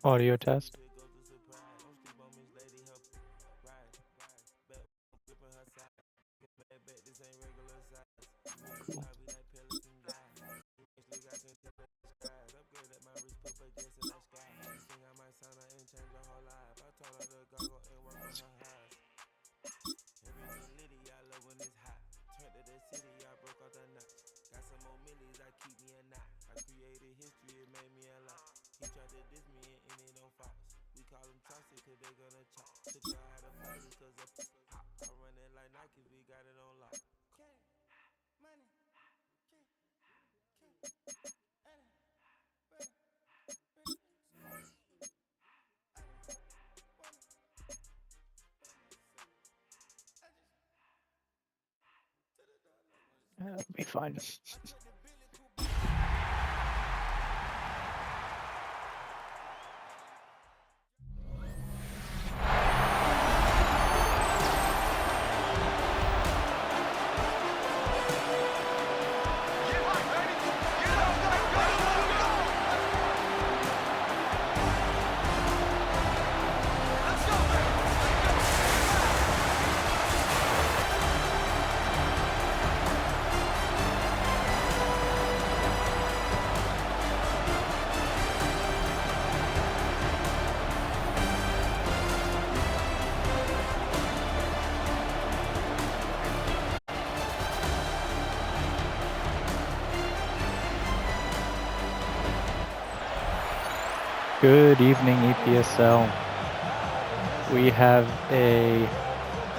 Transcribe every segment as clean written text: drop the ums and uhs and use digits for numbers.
Audio test. Cool. That'll be fine. Good evening, EPSL. We have a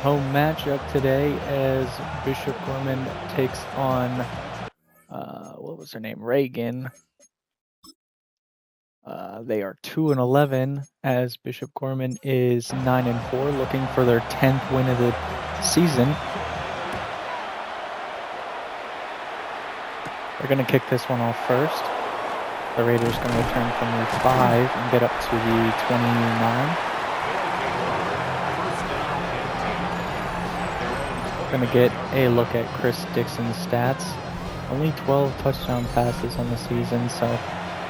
home matchup today as Bishop Gorman takes on, what was her name? Reagan. They are 2-11 as Bishop Gorman is 9-4, looking for their 10th win of the season. They're going to kick this one off first. The Raiders going to return from the 5 and get up to the 29. Going to get a look at Chris Dixon's stats. Only 12 touchdown passes on the season, so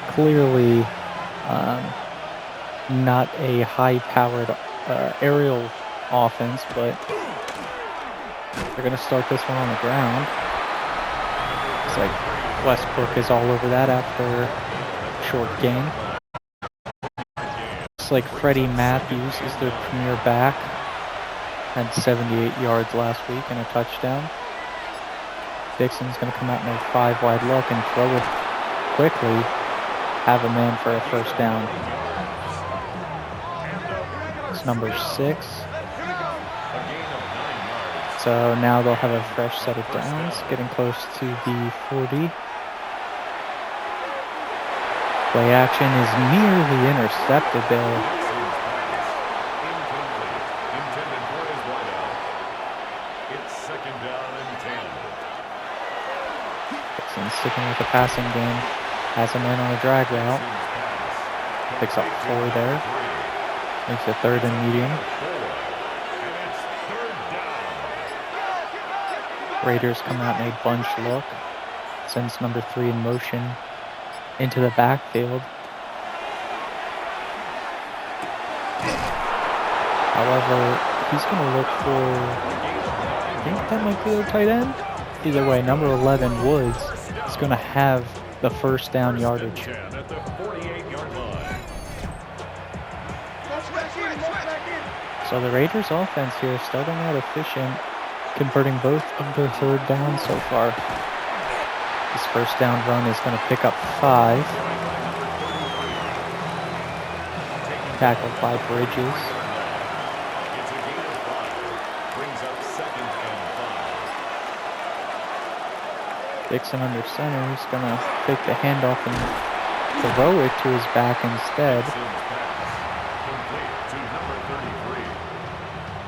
clearly not a high-powered aerial offense, but they're going to start this one on the ground. It's like Westbrook is all over that after short gain. Looks like Freddie Matthews is their premier back. Had 78 yards last week and a touchdown. Dixon's going to come out in a 5-wide look and throw it quickly. Have a man for a first down. It's number 6. So now they'll have a fresh set of downs, getting close to the 40. Play action is nearly intercepted there. Dixon sticking with the passing game. Has a man on a drag route. Picks up 4 there. Makes it 3rd and medium. Raiders come out in a bunch look. Sends number 3 in motion into the backfield. However, he's going to look for, I think that might be the tight end. Either way, number 11, Woods, is going to have the first down yardage. So the Raiders offense here starting out efficient, converting both of their 3rd downs so far. This first down run is going to pick up 5. Tackled by Bridges. Dixon under center. He's going to take the handoff and throw it to his back instead.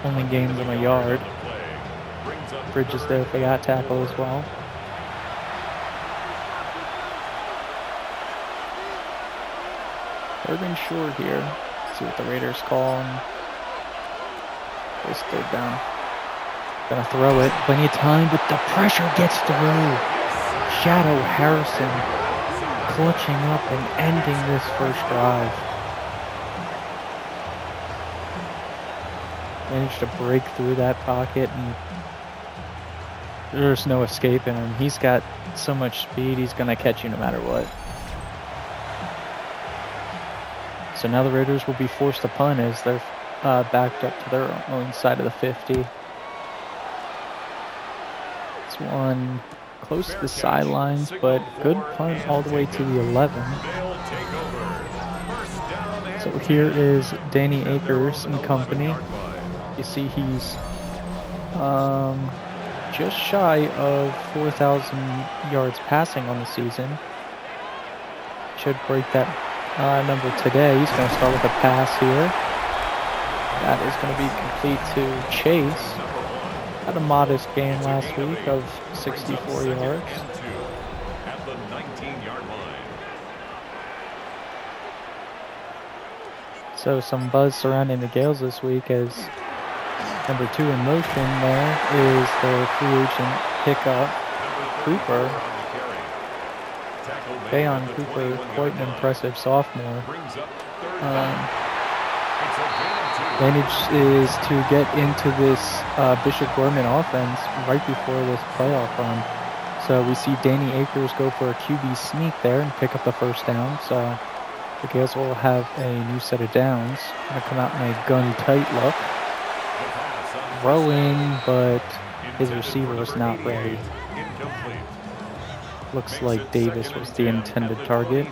Only gains him a yard. Bridges there if they got tackle as well. Third and short here. See what the Raiders call. This 3rd down. Gonna throw it. Plenty of time, but the pressure gets through. Shadow Harrison clutching up and ending this first drive. managed to break through that pocket, and there's no escaping him. He's got so much speed, he's going to catch you no matter what. So now the Raiders will be forced to punt as they're backed up to their own side of the 50. It's one close to the sidelines, but good punt all the way to the 11. So here is Danny Akers and company. You see he's just shy of 4,000 yards passing on the season. Should break that number today. He's going to start with a pass here. That is going to be complete to Chase. Had a modest gain last week of 64 yards. At the 19-yard line. So some buzz surrounding the Gaels this week as number 2 in motion there is the free agent pickup, Cooper. Bayon Cooper, quite an impressive sophomore. Advantage is to get into this Bishop Gorman offense right before this playoff run. So we see Danny Akers go for a QB sneak there and pick up the first down. So the Gaels will have a new set of downs. Going to come out in a gun tight look. Throwing, but his receiver was not ready. Looks like Davis was the intended target.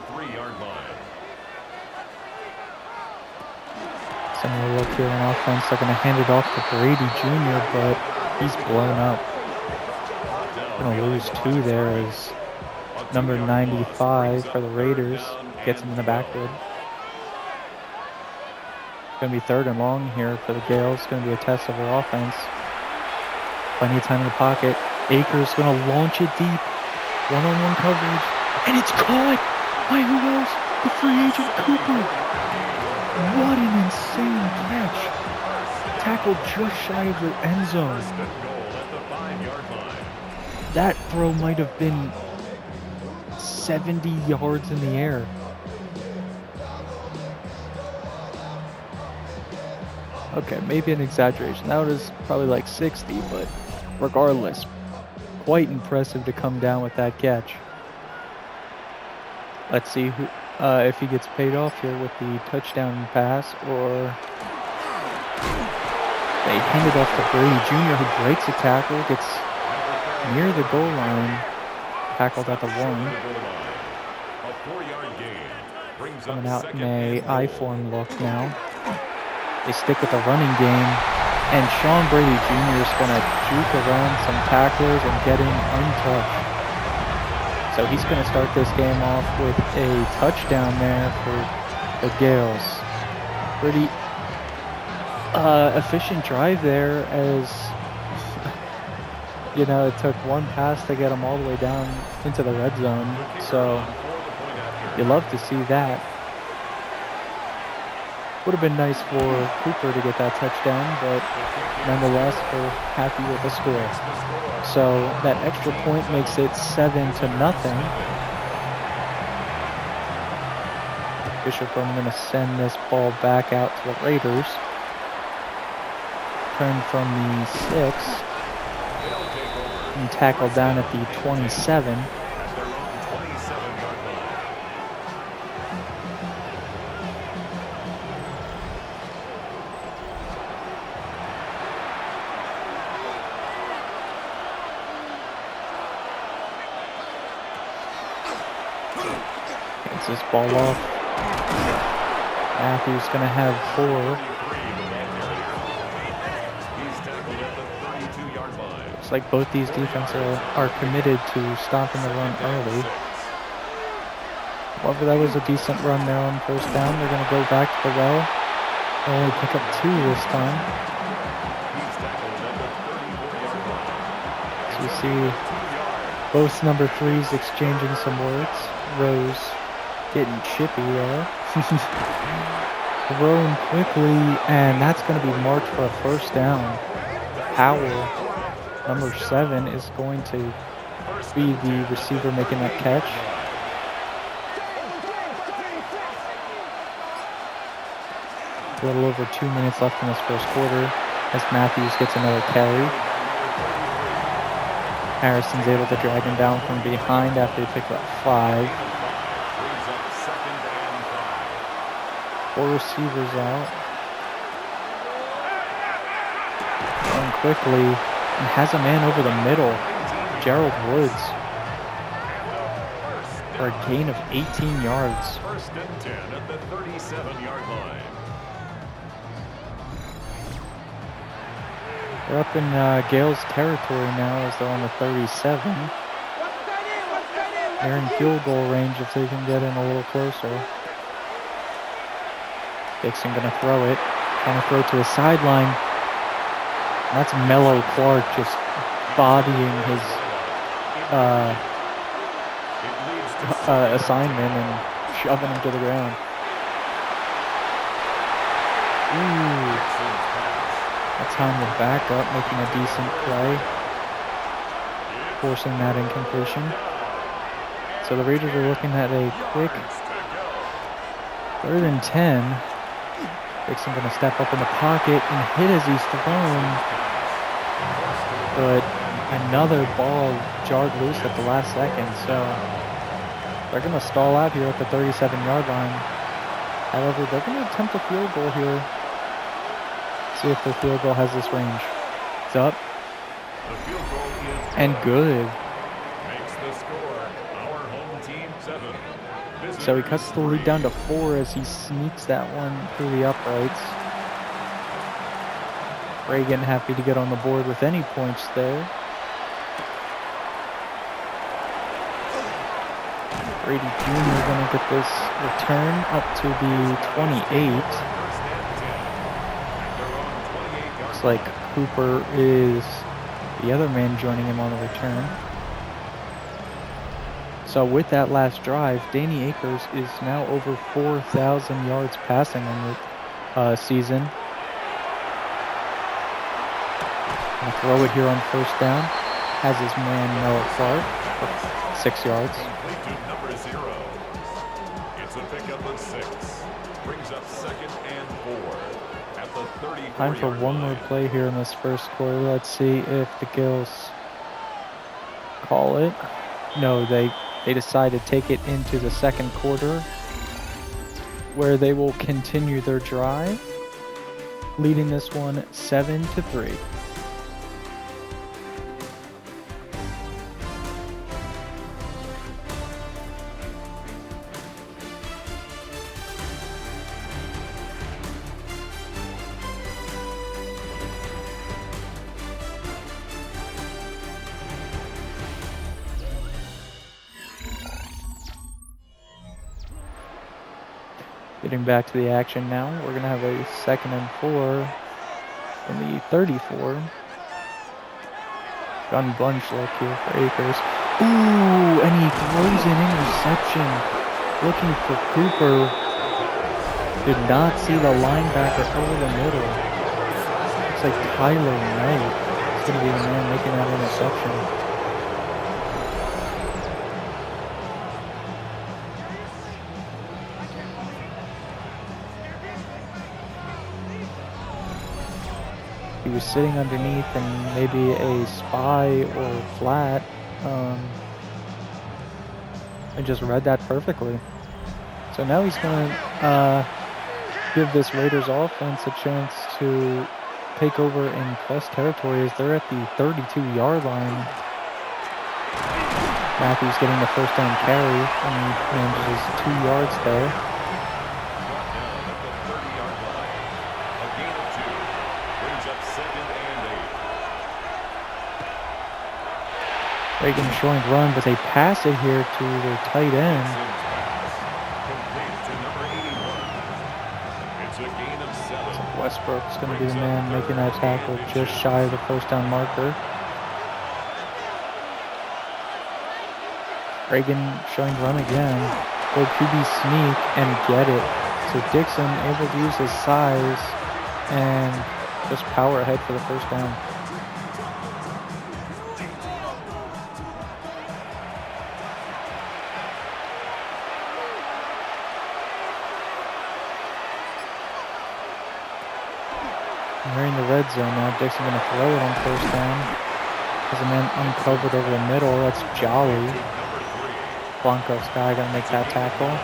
Similar look here on offense. They're going to hand it off to Brady Jr., but he's blown up. Going to lose 2 there as number 95 for the Raiders gets him in the backfield. Going to be 3rd and long here for the Gaels. Going to be a test of their offense. Plenty of time in the pocket. Akers going to launch it deep. One-on-one coverage. And it's caught by who else? The free agent Cooper. What an insane catch. Tackled just shy of the end zone. That throw might have been 70 yards in the air. Okay, maybe an exaggeration. That was probably like 60, but regardless, quite impressive to come down with that catch. Let's see who, if he gets paid off here with the touchdown pass, or they hand it off to Brady Jr., who breaks a tackle, gets near the goal line, tackled at the 1. Coming out in a I-form look now. They stick with the running game, and Sean Brady Jr. is going to juke around some tacklers and get him untouched. So he's going to start this game off with a touchdown there for the Gaels. Pretty efficient drive there, as you know, it took one pass to get him all the way down into the red zone. So you love to see that. Would have been nice for Cooper to get that touchdown, but nonetheless, we're happy with the score. So that extra point makes it 7-0. Bishop Gorman going to send this ball back out to the Raiders. Turn from the 6 and tackled down at the 27. This ball off. Matthews going to have 4. Looks like both these defenses are committed to stopping the run early. However, that was a decent run there on first down. They're going to go back to the well. They'll only pick up 2 this time. So you see both number 3s exchanging some words. Rose getting chippy there. Thrown quickly, and that's going to be marked for a first down. Howell, number 7, is going to be the receiver making that catch. A little over 2 minutes left in this first quarter. as Matthews gets another carry. Harrison's able to drag him down from behind after he picked up 5. Brings up 2nd and 5. 4 receivers out. Going quickly and has a man over the middle. Gerald Woods for a gain of 18 yards. 1st and 10 at the 37-yard line. They're up in Gaels territory now as they're on the 37. They're in field goal range if they can get in a little closer. Dixon gonna throw it. Trying to throw to the sideline. That's Mello Clark just bodying his assignment and shoving him to the ground. Ooh. That's time to back up, making a decent play, forcing that incompletion. So the Raiders are looking at a quick 3rd and 10. Dixon going to step up in the pocket and hit as he's thrown. But another ball jarred loose at the last second. So they're going to stall out here at the 37-yard line. However, they're going to attempt a field goal here. See if the field goal has this range. It's up. The field goal is and good. Makes the score our home team 7. So he cuts the lead down to 4 as he sneaks that one through the uprights. Reagan happy to get on the board with any points there. Brady Jr. going to get this return up to the 28. Looks like Cooper is the other man joining him on the return. So with that last drive, Danny Akers is now over 4,000 yards passing on the season. Gonna throw it here on 1st down. Has his man Noah Clark for 6 yards. Complete to number 0. It's a pickup of 6. Brings up 2nd and 4. At the 34-yard Time for one more play here in this first quarter. Let's see if the Gaels call it. No, they decide to take it into the second quarter, where they will continue their drive, leading this one 7-3. Getting back to the action now. We're going to have a 2nd and 4 in the 34. Gun bunch look here for Akers. Ooh, and he throws an interception. Looking for Cooper. Did not see the linebacker over the middle. Looks like Tyler Knight is going to be the man making that interception. He was sitting underneath and maybe a spy or flat and just read that perfectly. So now he's going to give this Raiders offense a chance to take over in plus territory as they're at the 32-yard line. Matthews getting the 1st down carry and he manages 2 yards there. Reagan showing run, but they pass it here to their tight end. So Westbrook's going to be the man making that tackle just shy of the 1st down marker. Reagan showing run again. Go QB sneak and get it. So Dixon able to use his size and just power ahead for the 1st down. We're in the red zone now. Dixon going to throw it on first down. There's a man uncovered over the middle. That's Jolly. Blanco Sky going to make that tackle.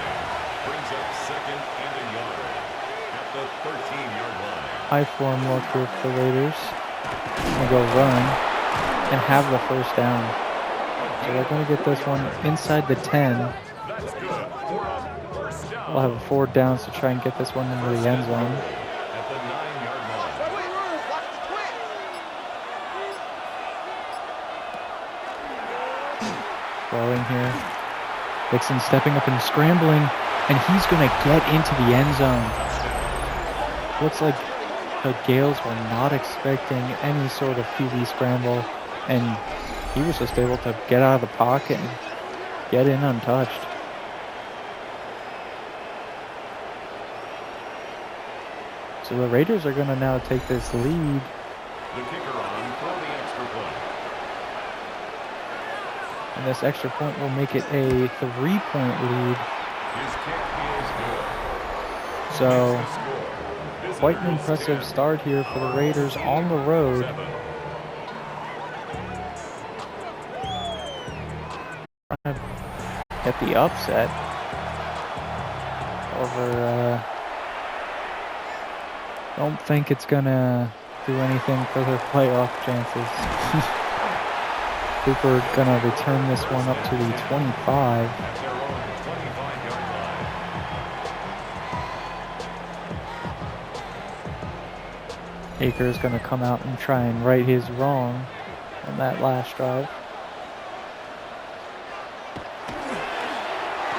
Brings up second and a yard at the 13-yard line. High form look here for the Raiders. Going to go run and have the first down. So they're going to get this one inside the 10. That's good for a first down. We'll have a 4 downs to try and get this one into the end zone. At the 9-yard line. Throwing here. Dixon stepping up and scrambling, and he's going to get into the end zone. Looks like the Gaels were not expecting any sort of QB scramble, and he was just able to get out of the pocket and get in untouched. So the Raiders are going to now take this lead. The kicker on for the extra point. And this extra point will make it a 3-point lead. His kick is good. So Makes the score. quite an Visitors impressive 10, start here for the Raiders on the road. 7. Trying to get the upset over, don't think it's gonna do anything for their playoff chances. Cooper gonna return this one up to the 25. At their own 25-yard line. Akers gonna come out and try and right his wrong on that last drive.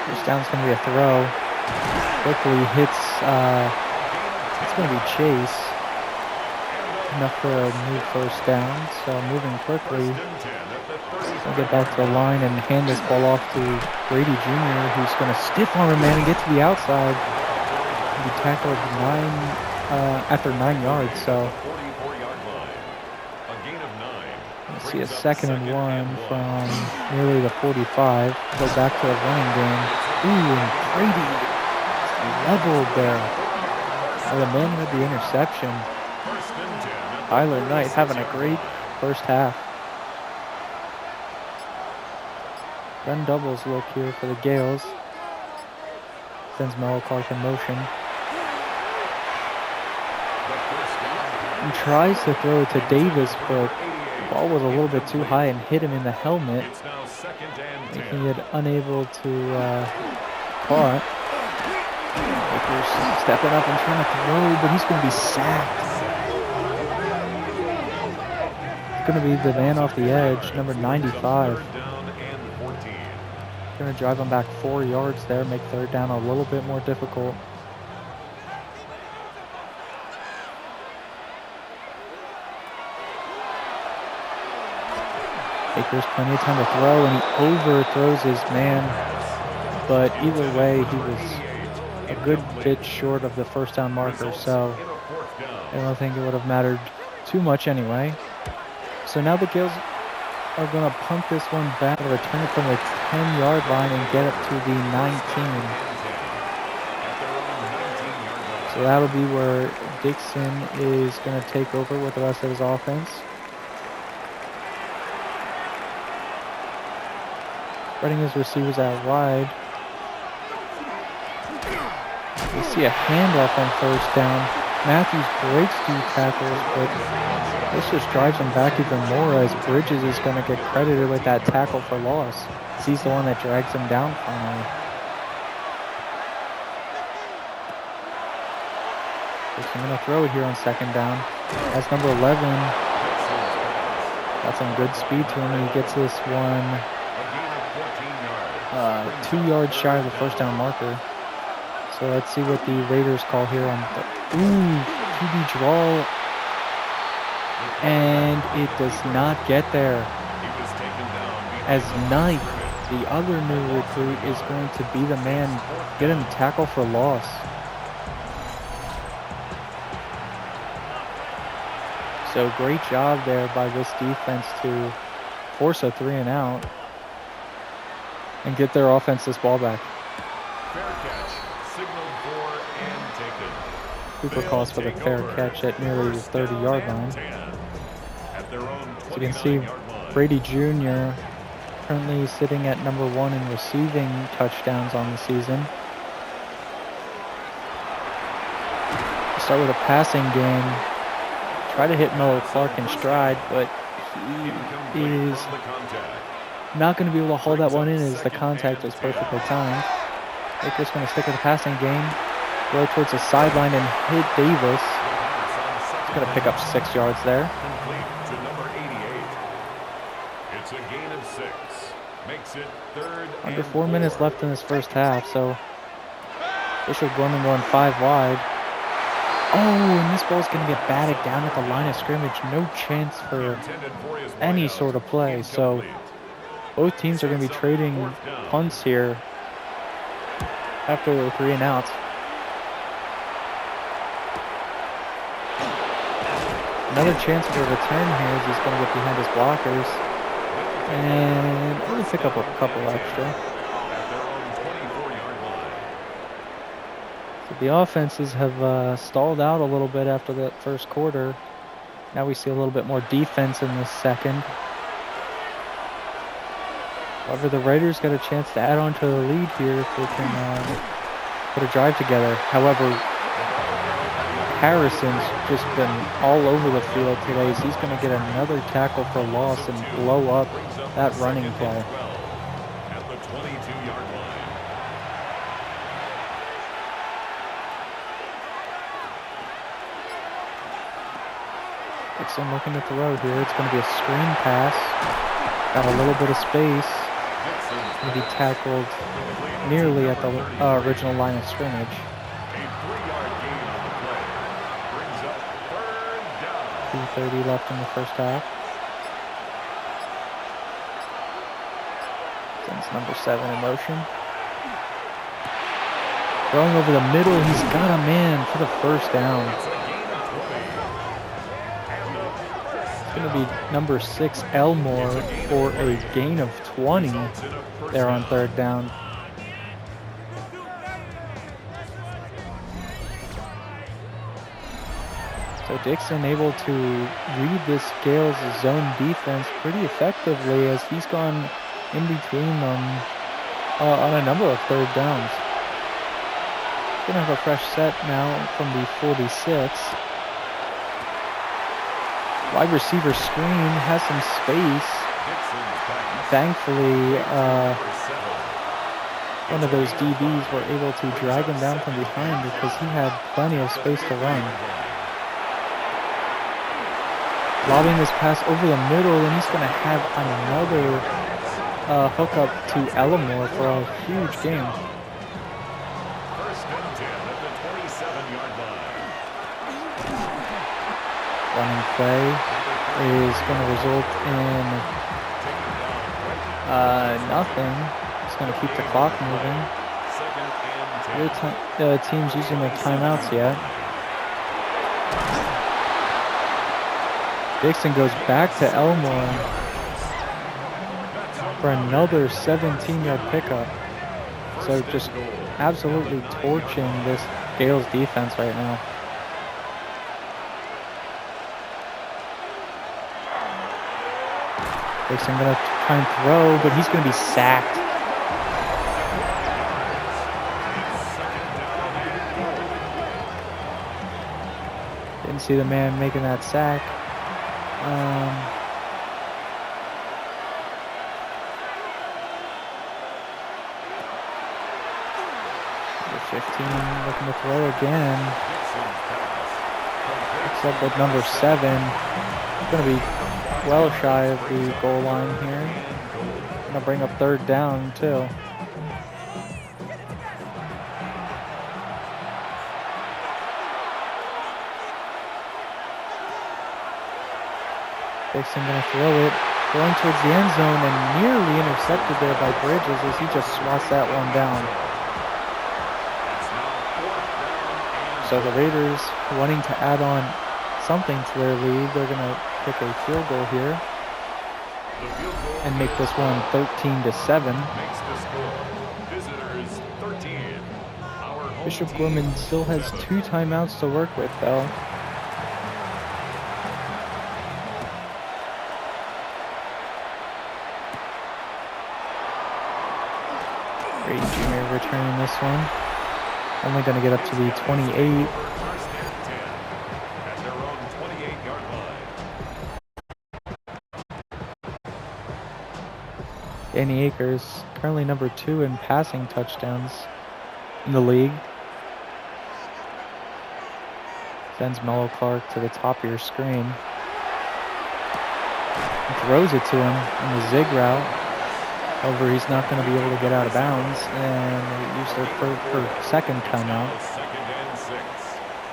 First down's gonna be a throw. Quickly hits, it's gonna be Chase. Enough for a new first down, so moving quickly. Gonna get back to the line and hand this ball off to Brady Jr., who's gonna stiff arm a man and get to the outside. He tackled after 9 yards, so 44-yard line. A gain of 9. let's see a 2nd and 1 from nearly the 45. Go back to the running game. Ooh, and Brady leveled there. Oh, the man with the interception. First and 10. Tyler Knight having a great first half. Gun doubles look here for the Gaels. Sends Mel Clark in motion. He tries to throw it to Davis, but the ball was a little bit too high and hit him in the helmet, It's now second and 10. making it unable to caught. Akers stepping up and trying to throw, but he's going to be sacked. It's going to be the man off the edge, number 95. Third down and 14. Going to drive him back 4 yards there, make third down a little bit more difficult. Akers plenty of time to throw, and he overthrows his man. But either way, he was a good bit short of the first down marker, so In a fourth down. I don't think it would have mattered too much anyway. So now the Gaels are going to punt this one back and return it from the 10-yard line and get up to the 19. So that'll be where Dixon is going to take over with the rest of his offense. Spreading his receivers out wide. We see a handoff on first down. Matthews breaks 2 tackles, but this just drives him back even more as Bridges is going to get credited with that tackle for loss. He's the one that drags him down finally. I'm going to throw it here on second down. That's number 11. Got some good speed to him, and he gets this one 2 yards shy of the first down marker. So let's see what the Raiders call here on the QB draw. And it does not get there. As Knight, the other new recruit, is going to be the man getting the tackle for loss. So great job there by this defense to force a 3 and out and get their offense this ball back. Fair catch, signaled for and taken. Cooper calls for the fair catch at nearly the 30-yard line. So you can see Brady Jr. currently sitting at number 1 in receiving touchdowns on the season. Start with a passing game. Try to hit Mello Clark in stride, but he is not going to be able to hold that one in as the contact was perfectly timed. Baker's going to stick with the passing game. Throw towards the sideline and hit Davis. He's going to pick up 6 yards there. Complete to number 88. It's a gain of 6. Makes it 3rd Under and 4 minutes 4. left in this first half, so Bishop Gorman going 5 wide. Oh, and this ball's going to get batted down at the line of scrimmage. No chance for any sort of play. So both teams are going to be trading punts here after the 3 and outs. Another chance for a return here as he's going to get behind his blockers and really pick up a couple extra. So the offenses have stalled out a little bit after that first quarter. Now we see a little bit more defense in this second. However, the Raiders got a chance to add on to the lead here if they can put a drive together. However, Harrison's just been all over the field today, so he's going to get another tackle for loss and blow up that running play. At the 22-yard line. Dixon looking to throw here. It's going to be a screen pass. Got a little bit of space. Going to be tackled nearly at the original line of scrimmage. A 3-yard gain on the play. Brings up 3rd down. 2:30 left in the first half. Sends number 7 in motion. Throwing over the middle, he's got a man for the first down. It's going to be number 6 Elmore for a gain of 20 there on 3rd down. So Dixon able to read this Gaels zone defense pretty effectively as he's gone in between them on a number of 3rd downs. He's going to have a fresh set now from the 46. Wide receiver screen has some space. Thankfully, one of those DBs were able to drag him down from behind because he had plenty of space to run. Lobbing this pass over the middle, and he's going to have another hookup to Elmore for a huge gain. First and 10 at the 27-yard line. Running play is going to result in nothing. It's going to keep the clock moving. The team's using their timeouts yet. Dixon goes back to Elmore for another 17-yard pickup. So just absolutely torching this Gaels defense right now. Dixon going to try and throw, but he's going to be sacked. Didn't see the man making that sack. 15 looking to throw again. Picks up with number 7. Going to be well shy of the goal line here. Going to bring up 3rd down too. Dixon going to throw it, going towards the end zone and nearly intercepted there by Bridges as he just swats that one down. So the Raiders wanting to add on something to their lead. They're going to kick a field goal here and make this one 13-7. Bishop Gorman still has 2 timeouts to work with, though. Reagan Jr. returning this one. Only going to get up to the 28. Danny Akers, currently number 2 in passing touchdowns in the league. Sends Mello Clark to the top of your screen. He throws it to him in the zig route. However, he's not going to be able to get out of bounds, and they use their second timeout. Second and 6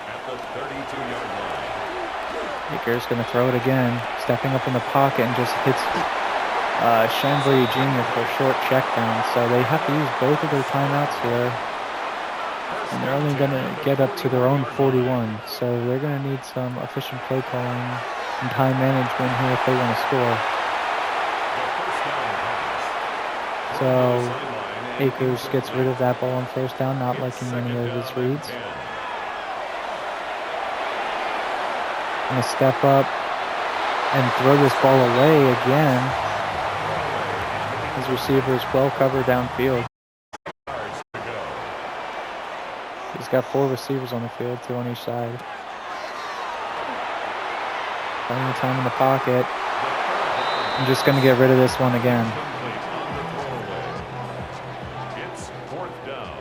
at the 32-yard line. Akers going to throw it again, stepping up in the pocket and just hits Chambly Jr. for a short check down. So they have to use both of their timeouts here. And they're only going to get up to their own 41. So they're going to need some efficient play calling and time management here if they want to score. So Akers gets rid of that ball on first down, not liking any of his reads. Going to step up and throw this ball away again. His receiver is well covered downfield. He's got 4 receivers on the field, 2 on each side. Plenty of time in the pocket. I'm just going to get rid of this one again. It's 4th down.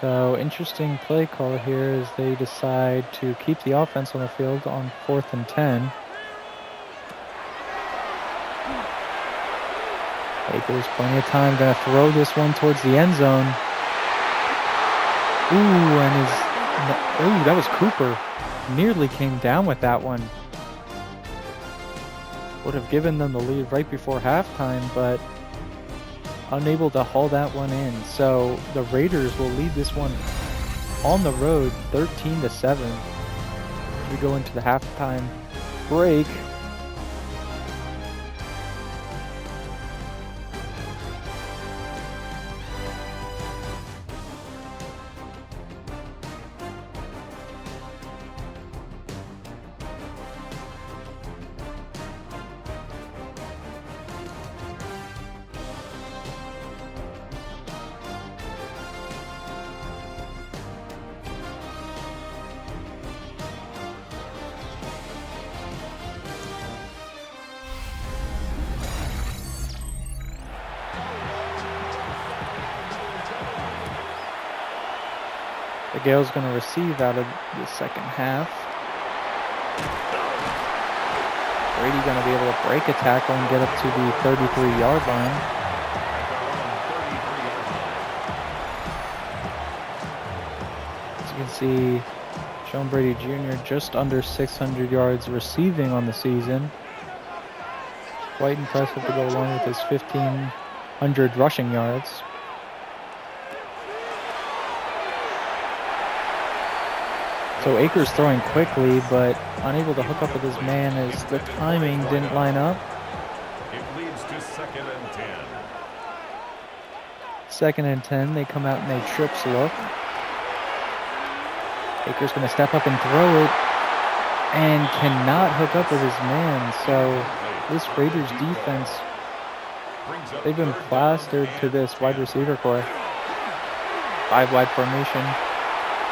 So interesting play call here as they decide to keep the offense on the field on 4th and 10. Akers, plenty of time, going to throw this one towards the end zone. Ooh, that was Cooper. Nearly came down with that one. Would have given them the lead right before halftime, but unable to haul that one in. So the Raiders will lead this one on the road 13-7. As we go into the halftime break. The Gaels going to receive out of the second half. Brady going to be able to break a tackle and get up to the 33-yard line. As you can see, Sean Brady Jr. just under 600 yards receiving on the season. Quite impressive to go along with his 1,500 rushing yards. So Akers throwing quickly, but unable to hook up with his man as the timing didn't line up. It leads to 2nd and 10. 2nd and 10, they come out in a trips look. Akers going to step up and throw it and cannot hook up with his man. So this Raiders defense, they've been plastered to this wide receiver core. 5 wide formation.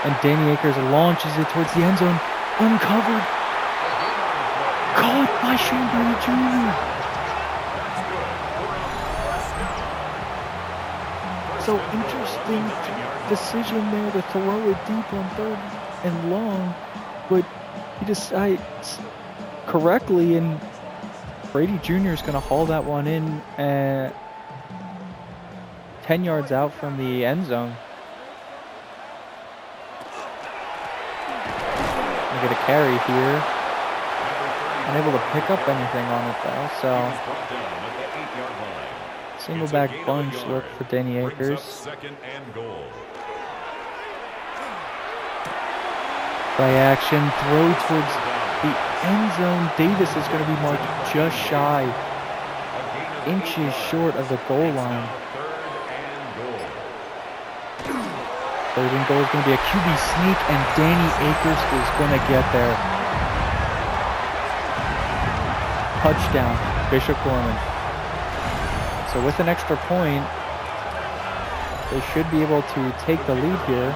And Danny Akers launches it towards the end zone. Uncovered. Caught by Sean Brady Jr. So interesting decision there to throw it deep on 3rd and long. But he decides correctly, and Brady Jr. is going to haul that one in 10 yards out from the end zone. Get a carry here. Unable to pick up anything on it though, so single back bunch look for Danny Akers. Play action, throw towards the end zone. Davis is going to be marked just shy, inches short of the goal line. Third and goal is going to be a QB sneak, and Danny Akers is going to get there. Touchdown, Bishop Gorman. So with an extra point, they should be able to take the lead here.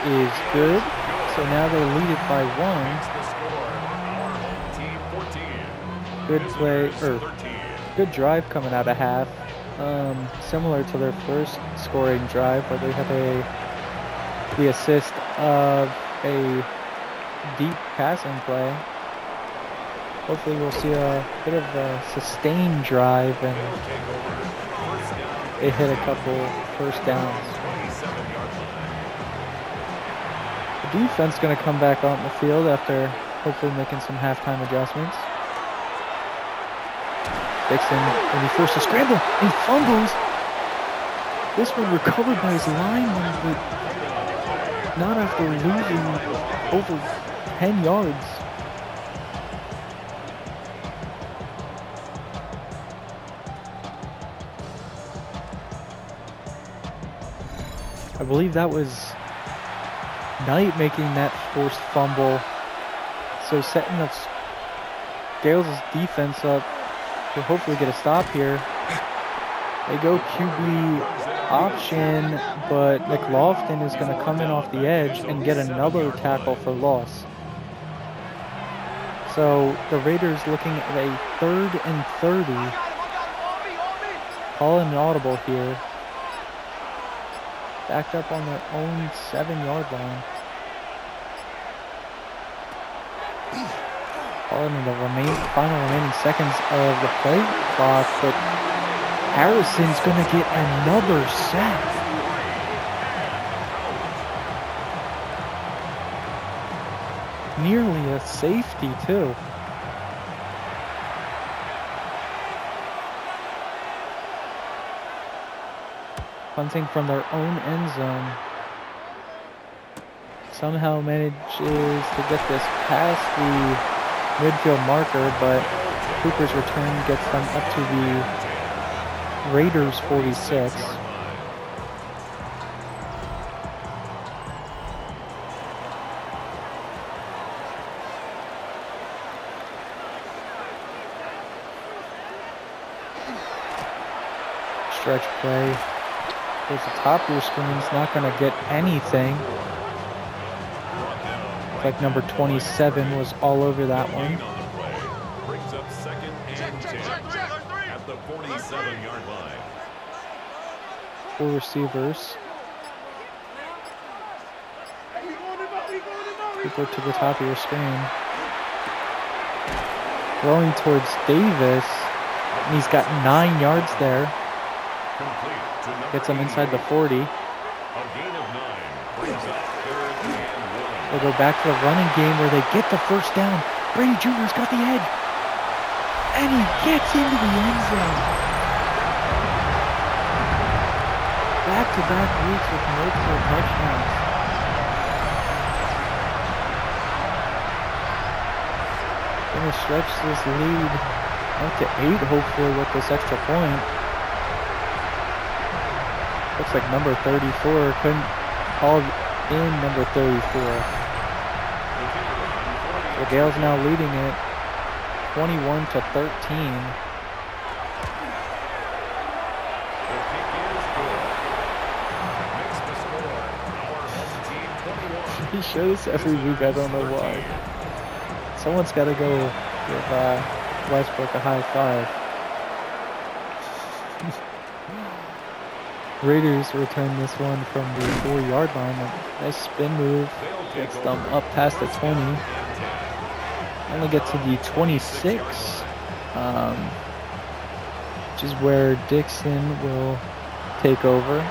Is good. So now they lead it by 1. Good play, or good drive coming out of half. Similar to their first scoring drive, where they have the assist of a deep passing play. Hopefully we'll see a bit of a sustained drive and they hit a couple first downs. The defense going to come back out in the field after hopefully making some halftime adjustments. Dixon, when he forced a scramble, he fumbles. This one recovered by his lineman, but not after losing over 10 yards. I believe that was Knight making that forced fumble. So setting up Gaels' defense up to hopefully get a stop here. They go QB option, but McLaughlin is going to come in off the edge and get another tackle for loss. So the Raiders looking at a 3rd and 30. Calling an audible here. Backed up on their own 7-yard line. Calling in the final remaining seconds of the play clock, but Harrison's going to get another sack. Nearly a safety, too. Punting from their own end zone. Somehow manages to get this past the midfield marker, but Cooper's return gets them up to the Raiders 46. Stretch play. Towards the top of your screen, it's not going to get anything. Like number 27 was all over that one. Brings up 2nd and 10 at the 47-yard line. 4 receivers. Cooper to the top of your screen. Throwing towards Davis. And he's got 9 yards there. Gets him inside the 40. A gain of 9 brings up 3rd and 1. They go back to the running game where they get the first down. Brady Jr.'s got the edge. And he gets into the end zone. Back-to-back weeks with multiple touchdowns. Gonna stretch this lead up to 8 hopefully with this extra point. Looks like number 34 couldn't call in number 34. The Gaels now leading it 21-13. He shows every week, I don't know why. Someone's got to go give Westbrook a high five. Raiders return this one from the 4-yard line. A nice spin move. Gets them up past the 20. Only get to the 26. Which is where Dixon will take over.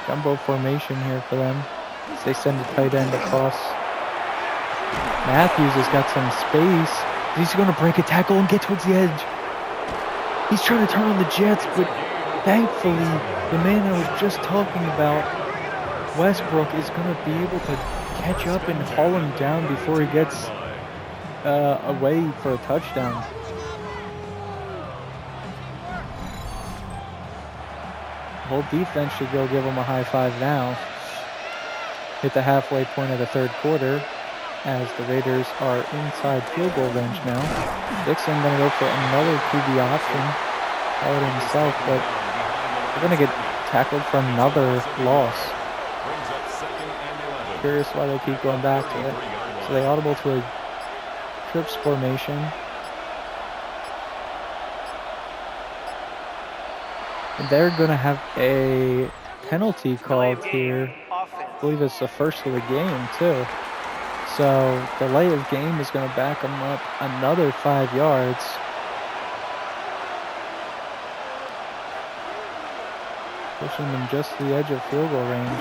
Jumbo formation here for them. As they send a tight end across. Matthews has got some space. He's going to break a tackle and get towards the edge. He's trying to turn on the Jets, but thankfully, the man I was just talking about Westbrook is going to be able to catch up and haul him down before he gets away for a touchdown. Whole defense should go give him a high five now. Hit the halfway point of the third quarter as the Raiders are inside field goal range now. Dixon going to go for another QB option. All it himself, but they're going to get tackled for another loss. Curious why they keep going back to it. So they audible to a trips formation. And they're going to have a penalty called here. I believe it's the first of the game, too. So delay of game is going to back them up another 5 yards. Pushing them just to the edge of field goal range.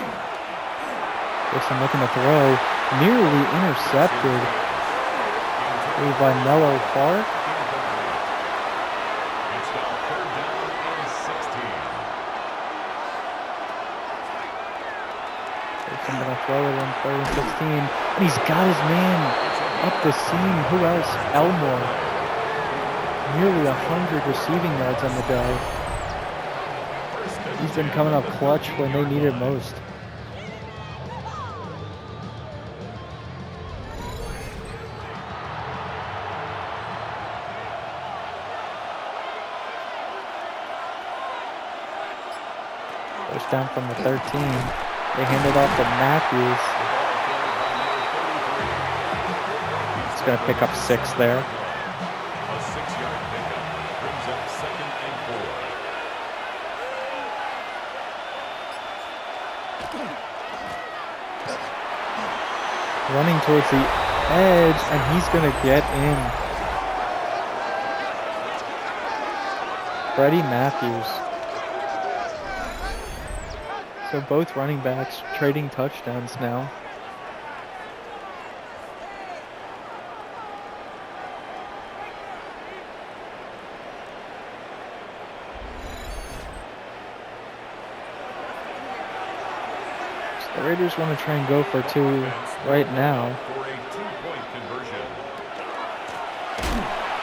Dixon looking to throw. Nearly intercepted. By Mello Clark. Dixon going to throw it on 3rd and 16. And he's got his man up the seam. Who else? Elmore. Nearly 100 receiving yards on the day. He's been coming up clutch when they need it most. First down from the 13. They hand it off to Matthews. He's going to pick up 6 there. A 6-yard pickup brings up 2nd and 4. Running towards the edge, and he's going to get in. Freddie Matthews. So both running backs trading touchdowns now. So the Raiders want to try and go for 2 right now. For a 2-point conversion.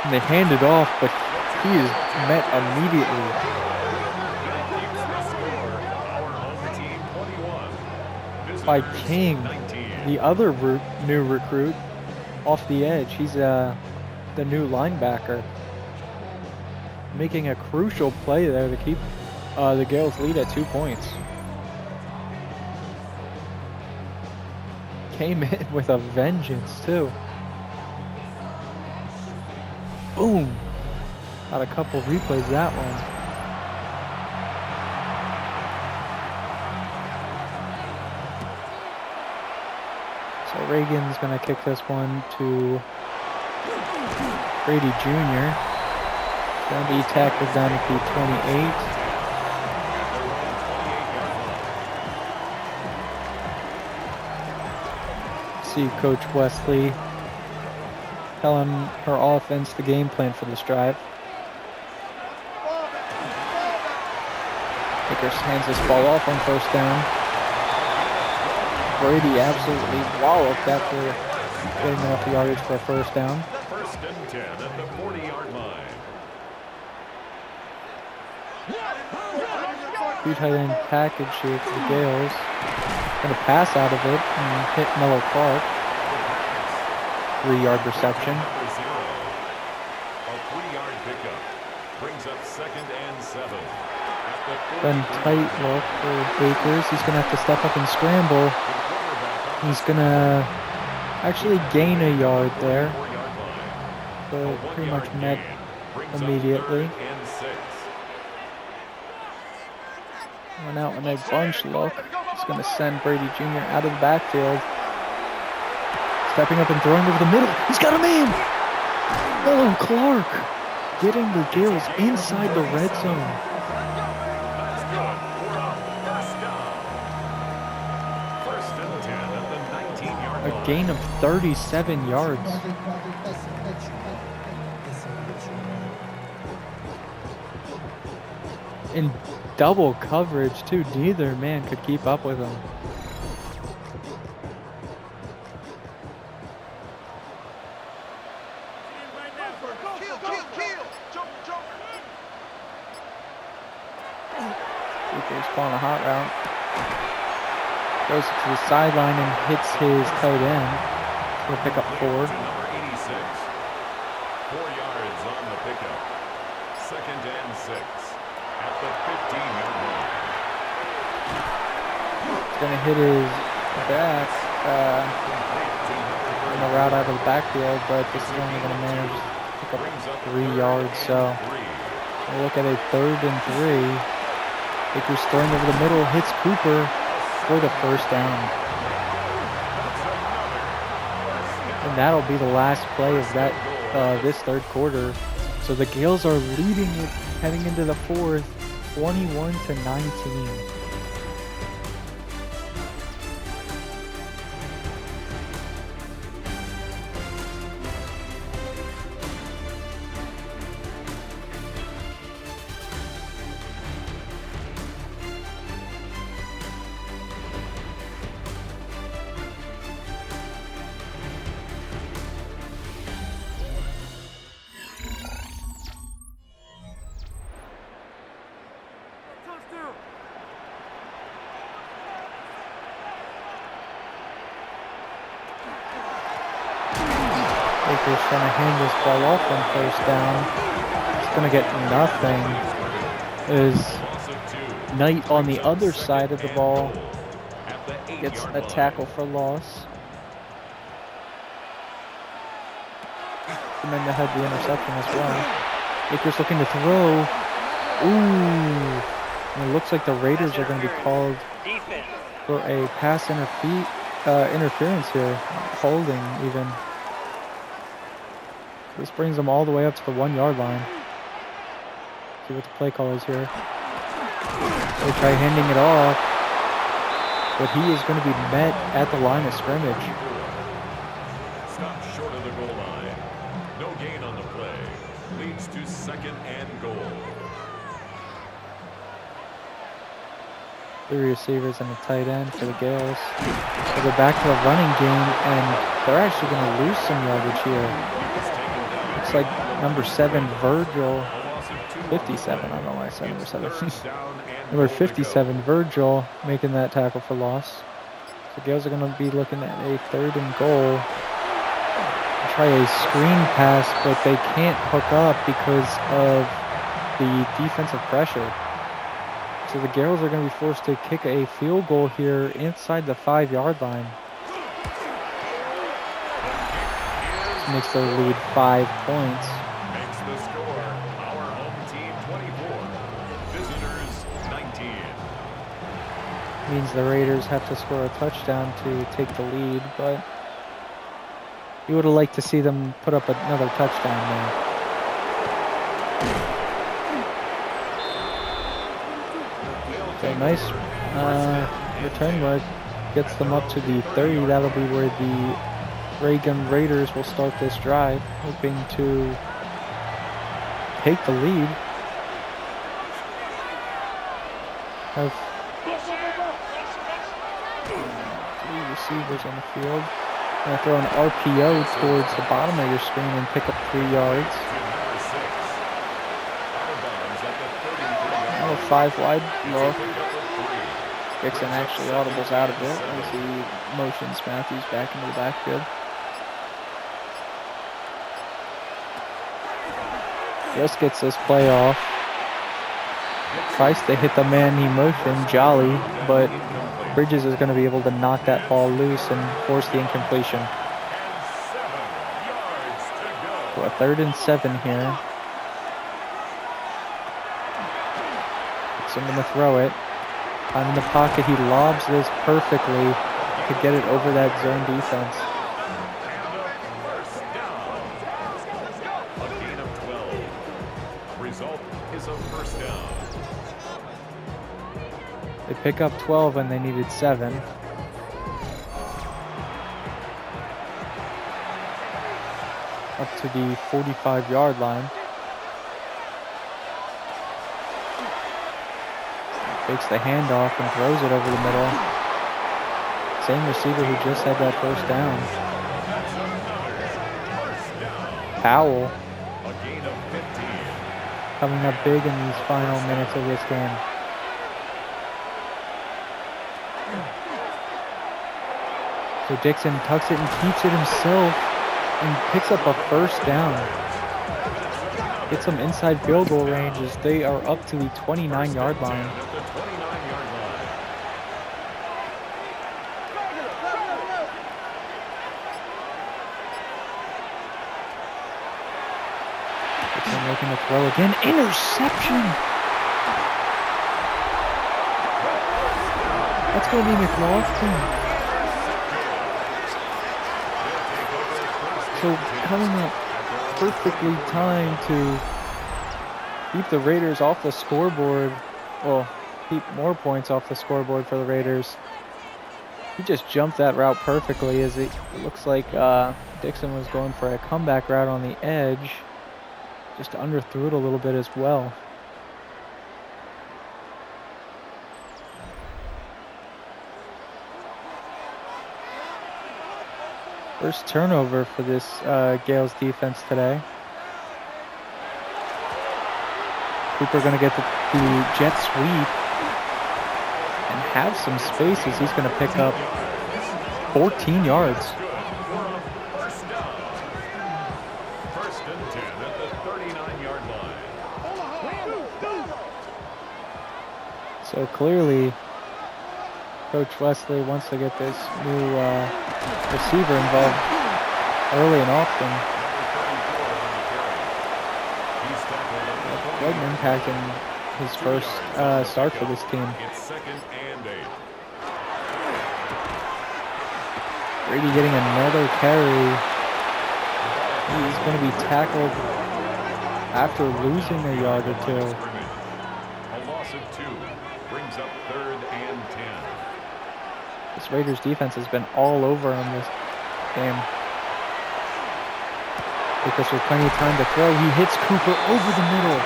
And they hand it off, but he is met immediately by King, the other new recruit, off the edge. He's the new linebacker, making a crucial play there to keep the Gaels lead at 2 points. Came in with a vengeance too. Boom! Got a couple replays that one. So Reagan's going to kick this one to Brady Jr. Going to be tackled down at the 28. See Coach Wesley telling her offense the game plan for this drive. Vickers hands this ball off on 1st down. Brady absolutely walloped after getting enough yardage for a 1st down. 1st and 10 at the 40-yard line. 2 tight end package here for the Gaels. Going to pass out of it and hit Mello Clark. 3-yard reception. A 3-yard pickup brings up 2nd and 7. Then tight look for Bakers. He's going to have to step up and scramble. He's going to actually gain a yard there, but pretty much met immediately. Went out with a bunch look. He's going to send Brady Jr. out of the backfield. Stepping up and throwing over the middle. He's got a man! Mello Clark getting the Gaels inside the red zone. A gain of 37 yards. In double coverage, too. Neither man could keep up with him. Cooper's calling a hot route. Goes to the sideline and hits his tight end. He'll pick up 4. Number 86. 4 yards on the pickup. 2nd and 6 at the 15-yard line. He's going to hit his back in a route out of the backfield, but this is only going to manage to pick up 3 yards. So we'll look at a 3rd and 3. Baker's throwing over the middle, hits Cooper for the first down. And that'll be the last play of that this 3rd quarter. So the Gaels are leading it heading into the 4th, 21-19. Baker's trying to hand this ball off on 1st down. It's going to get nothing. Is Knight on the other side of the ball gets a tackle for loss. And then they had the interception as well. Baker's looking to throw. Ooh. And it looks like the Raiders are going to be called for a pass interference here. Holding even. This brings them all the way up to the 1-yard line. See what the play call is here. They try handing it off, but he is going to be met at the line of scrimmage. Stop short of the goal line. No gain on the play. Leads to 2nd and goal. 3 receivers and a tight end for the Gaels. So they're back to the running game, and they're actually going to lose some yardage here. Looks like number 7, Virgil, 57, I don't know why I said number 7. Number 57, Virgil, making that tackle for loss. So Gaels are going to be looking at a 3rd and goal. Try a screen pass, but they can't hook up because of the defensive pressure. So the Gaels are going to be forced to kick a field goal here inside the 5-yard line. Makes their lead 5 points. Makes the score our home team 24, visitors 19. Means the Raiders have to score a touchdown to take the lead, but you would have liked to see them put up another touchdown there. So nice return work gets them up to the 30. That'll be where the Reagan Raiders will start this drive, hoping to take the lead. Have 3 receivers on the field. Going to throw an RPO towards the bottom of your screen and pick up 3 yards. Now a 5-wide look. Dixon actually audibles out of it as he motions Matthews back into the backfield. Just gets this play off. Tries to hit the man he motioned, Jolly, but Bridges is going to be able to knock that ball loose and force the incompletion. So a 3rd and 7 here. So I'm going to throw it. I'm in the pocket. He lobs this perfectly to get it over that zone defense. They pick up 12 and they needed 7. Up to the 45-yard line. Takes the handoff and throws it over the middle. Same receiver who just had that 1st down. Powell coming up big in these final minutes of this game. So Dixon tucks it and keeps it himself and picks up a first down. Gets some inside field goal range as they are up to the 29-yard line. Dixon making the throw again. Interception! That's going to be McLaughlin. So coming up perfectly timed to keep the Raiders off the scoreboard. Well, keep more points off the scoreboard for the Raiders. He just jumped that route perfectly as it looks like Dixon was going for a comeback route on the edge. Just underthrew it a little bit as well. First turnover for this Gaels defense today. Cooper going to get the jet sweep and have some spaces. He's going to pick up 14 yards. First and 10 at the 39-yard line. So clearly, Coach Wesley wants to get this new receiver involved early and often. Quite an impact in his first start for this team. It's 2nd and 8. Brady getting another carry. He's going to be tackled after losing a yard or two. A loss of 2 brings up 3rd and 10. This Raiders defense has been all over on this game. Because with plenty of time to throw, he hits Cooper over the middle.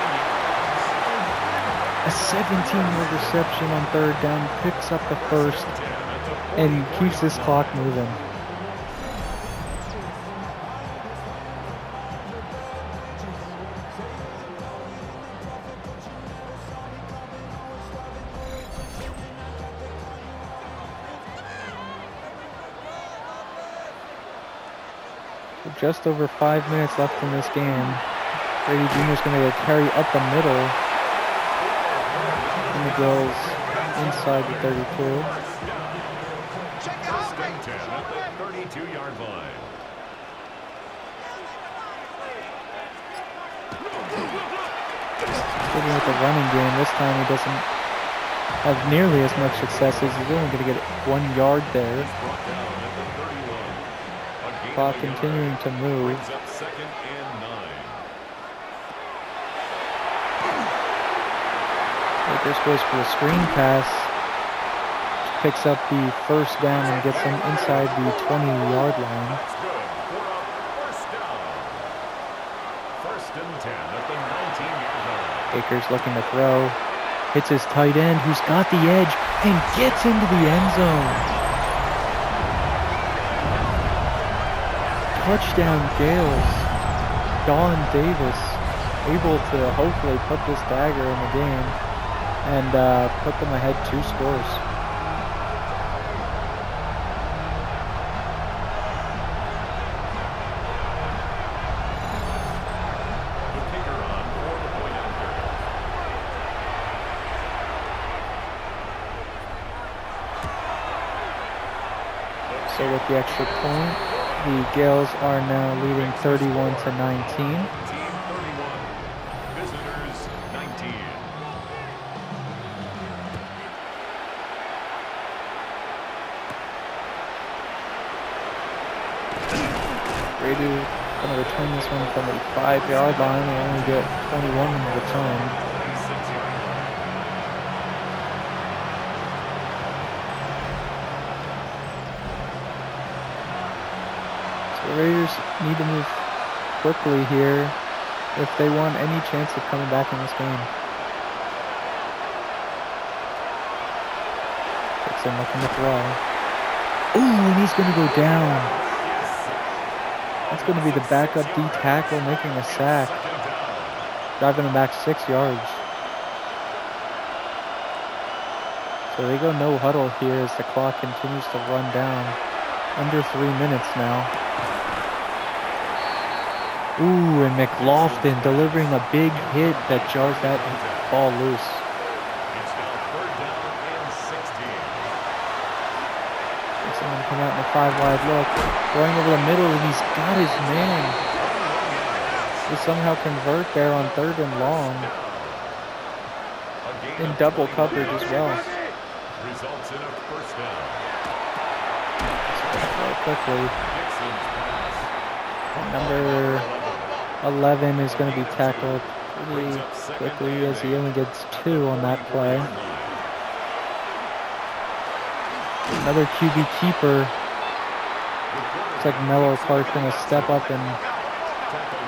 A 17-yard reception on 3rd down, picks up the first, and keeps this clock moving. Just over 5 minutes left in this game. Brady Jr. is going to carry up the middle. And the Gaels inside the 32. First and 10 at the 32-yard line. Looking at the running game, this time he doesn't have nearly as much success as he's only going to get 1 yard there. Clock continuing to move. Brings up 2nd and 9. Akers goes for the screen pass. Picks up the first down and gets him inside the 20-yard line. That's good. For a first down. First and 10 at the 19-yard line. Akers looking to throw. Hits his tight end who's got the edge and gets into the end zone. Touchdown Gaels. Don Davis able to hopefully put this dagger in the game and put them ahead 2 scores. The kicker on for the point after. So with the extra point, the Gaels are now leading 31-19. Team 31, visitors 19. Brady going to return this one from the 5-yard line. They only get 21 in the return. The Raiders need to move quickly here if they want any chance of coming back in this game. Dixon looking to throw. Ooh, and he's going to go down. That's going to be the backup D tackle making a sack, driving him back 6 yards. So they go no huddle here as the clock continues to run down. Under 3 minutes now. Ooh, and McLaughlin delivering a big hit that jars that ball loose. It's now third down and 16. Someone come out in a 5-wide look. Going over the middle, and he's got his man. They somehow convert there on 3rd and long. In double coverage as well. Results in a first down. Quickly. Dixon's pass. Number 11 is going to be tackled pretty quickly as he only gets 2 on that play. Another QB keeper. Looks like Mello Clark's going to step up and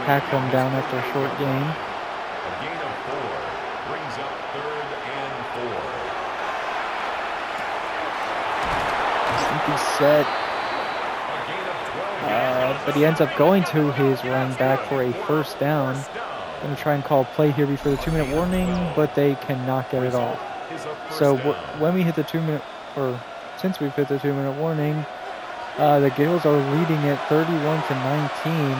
tackle him down after a short gain. A gain of 4 brings up 3rd and 4. I think he's set. But he ends up going to his running back for a first down. Going to try and call a play here before the 2-minute warning, but they cannot get it off. So when we hit the 2-minute, or since we've hit the 2-minute warning, the Gaels are leading it 31-19.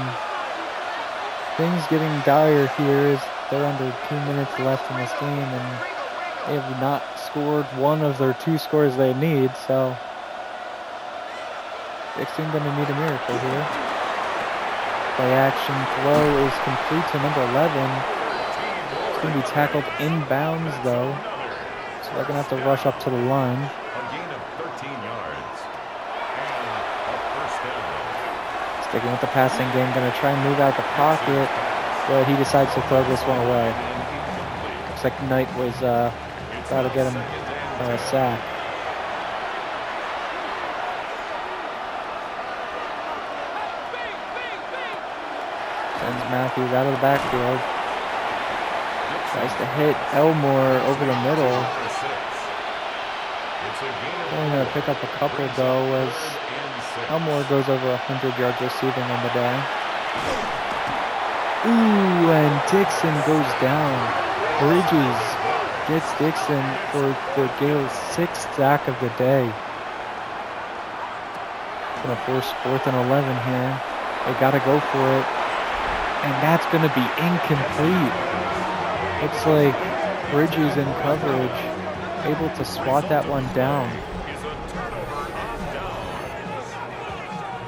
Things getting dire here as they're under 2 minutes left in this game, and they have not scored one of their 2 scores they need, so Dixon going to need a miracle here. Play action throw is complete to number 11. It's going to be tackled inbounds though, so they're going to have to rush up to the line. A gain of 13 yards. And a first down. Sticking with the passing game, going to try and move out the pocket, but he decides to throw this one away. Looks like Knight was about to get him a sack. Sends Matthews out of the backfield. Tries to hit Elmore over the middle. Only going to pick up a couple though as Elmore goes over 100 yards receiving on the day. Ooh, and Dixon goes down. Bridges gets Dixon for the Gaels' 6th sack of the day. Going to force 4th and 11 here. They got to go for it. And that's going to be incomplete. Looks like Bridges in coverage, able to swat that one down.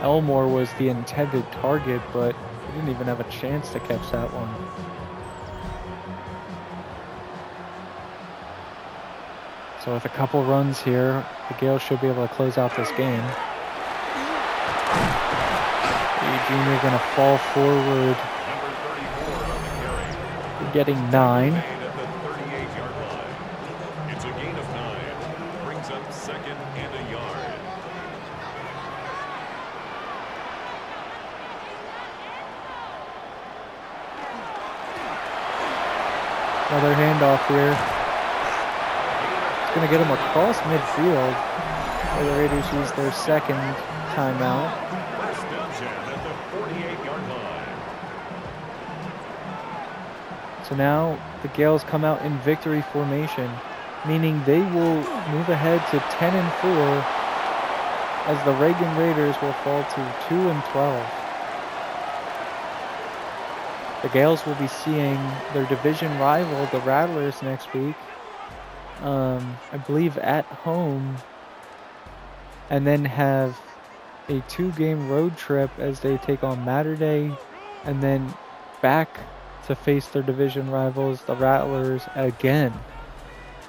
Elmore was the intended target, but he didn't even have a chance to catch that one. So with a couple runs here, the Gaels should be able to close out this game. Junior going to fall forward. Getting 9. It's a gain of 9. Brings up 2nd and a yard. Another handoff here. It's going to get him across midfield. Where the Raiders use their 2nd timeout. First down at the 48-yard line. So now the Gaels come out in victory formation, meaning they will move ahead to 10 and 4 as the Reagan Raiders will fall to 2 and 12. The Gaels will be seeing their division rival, the Rattlers, next week. I believe at home, and then have a 2-game road trip as they take on Mater Day, and then back to face their division rivals, the Rattlers, again.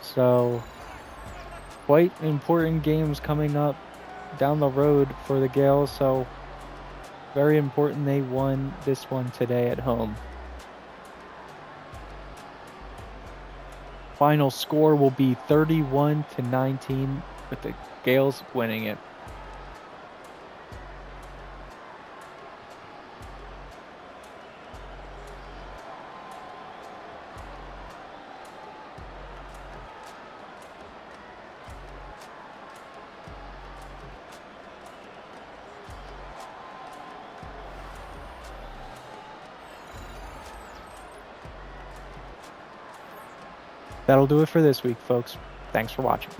So, quite important games coming up down the road for the Gaels. So, very important they won this one today at home. Final score will be 31-19 with the Gaels winning it. That'll do it for this week, folks. Thanks for watching.